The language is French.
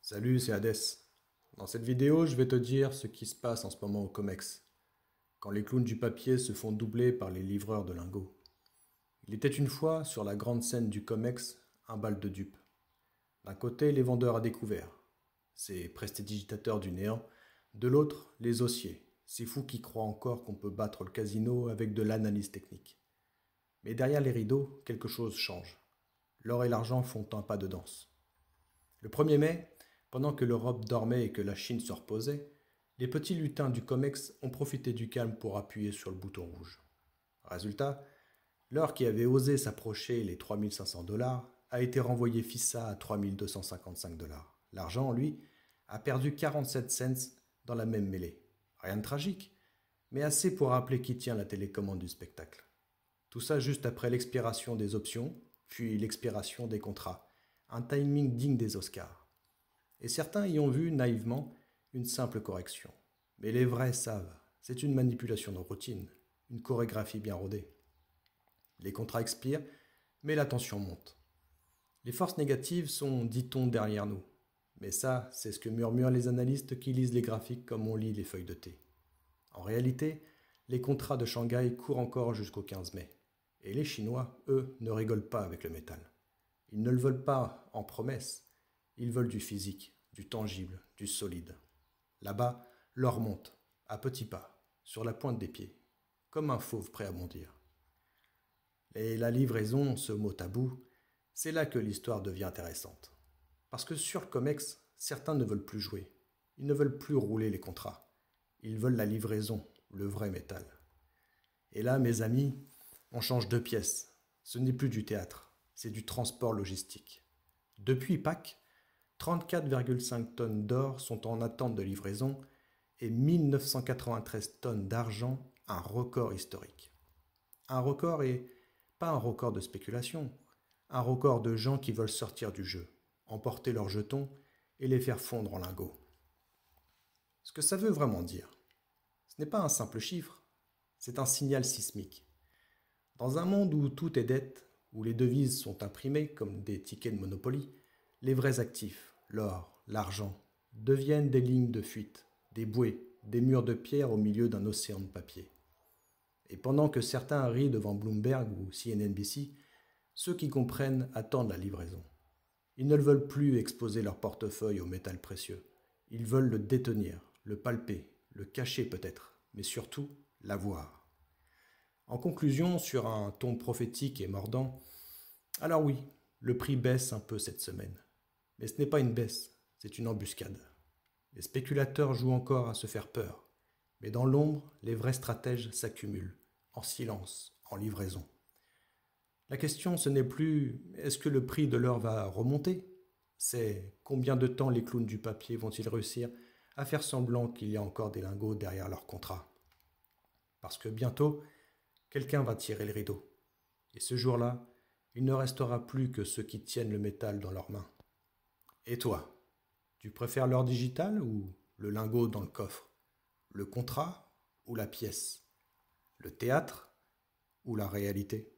Salut, c'est Hadès. Dans cette vidéo, je vais te dire ce qui se passe en ce moment au COMEX, quand les clowns du papier se font doubler par les livreurs de lingots. Il était une fois, sur la grande scène du COMEX, un bal de dupes. D'un côté, les vendeurs à découvert, ces prestidigitateurs du néant. De l'autre, les haussiers, ces fous qui croient encore qu'on peut battre le casino avec de l'analyse technique. Mais derrière les rideaux, quelque chose change. L'or et l'argent font un pas de danse. Le 1er mai, pendant que l'Europe dormait et que la Chine se reposait, les petits lutins du COMEX ont profité du calme pour appuyer sur le bouton rouge. Résultat, l'or qui avait osé s'approcher les 3 500 $ a été renvoyé fissa à 3 255 $. L'argent, lui, a perdu 47 cents dans la même mêlée. Rien de tragique, mais assez pour rappeler qui tient la télécommande du spectacle. Tout ça juste après l'expiration des options, puis l'expiration des contrats. Un timing digne des Oscars. Et certains y ont vu, naïvement, une simple correction. Mais les vrais savent, c'est une manipulation de routine, une chorégraphie bien rodée. Les contrats expirent, mais la tension monte. Les forces négatives sont, dit-on, derrière nous. Mais ça, c'est ce que murmurent les analystes qui lisent les graphiques comme on lit les feuilles de thé. En réalité, les contrats de Shanghai courent encore jusqu'au 15 mai. Et les Chinois, eux, ne rigolent pas avec le métal. Ils ne le veulent pas en promesse, ils veulent du physique, du tangible, du solide. Là-bas, l'or monte, à petits pas, sur la pointe des pieds, comme un fauve prêt à bondir. Et la livraison, ce mot tabou, c'est là que l'histoire devient intéressante. Parce que sur le COMEX, certains ne veulent plus jouer, ils ne veulent plus rouler les contrats, ils veulent la livraison, le vrai métal. Et là, mes amis, on change de pièce, ce n'est plus du théâtre. C'est du transport logistique. Depuis Pâques, 34,5 tonnes d'or sont en attente de livraison et 1993 tonnes d'argent, un record historique. Un record et pas un record de spéculation, un record de gens qui veulent sortir du jeu, emporter leurs jetons et les faire fondre en lingots. Ce que ça veut vraiment dire, ce n'est pas un simple chiffre, c'est un signal sismique. Dans un monde où tout est dette, où les devises sont imprimées comme des tickets de Monopoly, les vrais actifs, l'or, l'argent, deviennent des lignes de fuite, des bouées, des murs de pierre au milieu d'un océan de papier. Et pendant que certains rient devant Bloomberg ou CNNBC, ceux qui comprennent attendent la livraison. Ils ne veulent plus exposer leur portefeuille au métal précieux. Ils veulent le détenir, le palper, le cacher peut-être, mais surtout l'avoir. En conclusion, sur un ton prophétique et mordant, alors oui, le prix baisse un peu cette semaine. Mais ce n'est pas une baisse, c'est une embuscade. Les spéculateurs jouent encore à se faire peur. Mais dans l'ombre, les vrais stratèges s'accumulent, en silence, en livraison. La question, ce n'est plus est-ce que le prix de l'or va remonter? C'est combien de temps les clowns du papier vont-ils réussir à faire semblant qu'il y a encore des lingots derrière leur contrat? Parce que bientôt, quelqu'un va tirer le rideau. Et ce jour-là, il ne restera plus que ceux qui tiennent le métal dans leurs mains. Et toi, tu préfères l'or digital ou le lingot dans le coffre? Le contrat ou la pièce? Le théâtre ou la réalité?